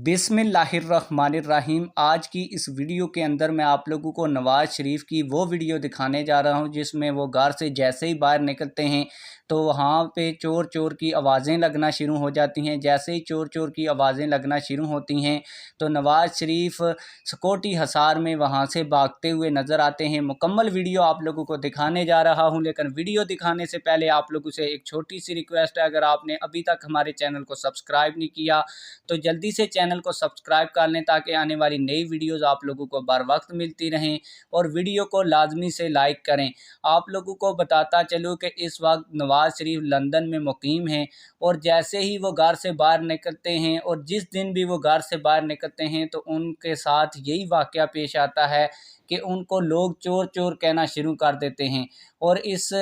बिस्मिल्लाहिर्रहमानिर्रहीम। आज की इस वीडियो के अंदर मैं आप लोगों को नवाज़ शरीफ की वो वीडियो दिखाने जा रहा हूं जिसमें वो घर से जैसे ही बाहर निकलते हैं तो वहां पे चोर चोर की आवाज़ें लगना शुरू हो जाती हैं। जैसे ही चोर चोर की आवाज़ें लगना शुरू होती हैं तो नवाज़ शरीफ सिक्योरिटी हसार में वहां से भागते हुए नज़र आते हैं। मुकम्मल वीडियो आप लोगों को दिखाने जा रहा हूं, लेकिन वीडियो दिखाने से पहले आप लोगों से एक छोटी सी रिक्वेस्ट है, अगर आपने अभी तक हमारे चैनल को सब्सक्राइब नहीं किया तो जल्दी से चैनल को सब्सक्राइब कर लें ताकि आने वाली नई वीडियोस आप लोगों को बर वक्त मिलती रहें, और वीडियो को लाजमी से लाइक करें। आप लोगों को बताता चलूँ कि इस वक्त नवाज़ शरीफ लंदन में मुकीम हैं, और जैसे ही वो घर से बाहर निकलते हैं और जिस दिन भी वो घर से बाहर निकलते हैं तो उनके साथ यही वाक़या पेश आता है कि उनको लोग चोर चोर कहना शुरू कर देते हैं, और इस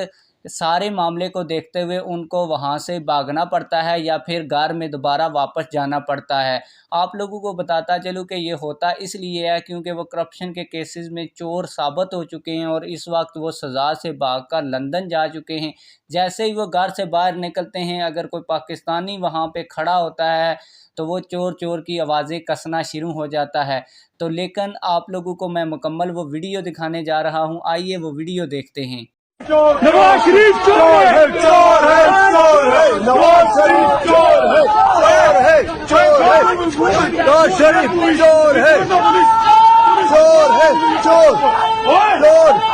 सारे मामले को देखते हुए उनको वहां से भागना पड़ता है या फिर घर में दोबारा वापस जाना पड़ता है। आप लोगों को बताता चलूँ कि ये होता इसलिए है क्योंकि वो करप्शन के केसेस में चोर साबित हो चुके हैं और इस वक्त वो सज़ा से भागकर लंदन जा चुके हैं। जैसे ही वो घर से बाहर निकलते हैं, अगर कोई पाकिस्तानी वहाँ पे खड़ा होता है तो वो चोर चोर की आवाज़ें कसना शुरू हो जाता है। तो लेकिन आप लोगों को मैं मुकम्मल वो वीडियो दिखाने जा रहा हूँ, आइए वो वीडियो देखते हैं। नवाज शरीफ चोर है, चोर है, चोर है, नवाज शरीफ चोर है, चोर है, चोर है, नवाज शरीफ चोर है, चोर है, चोर, चोर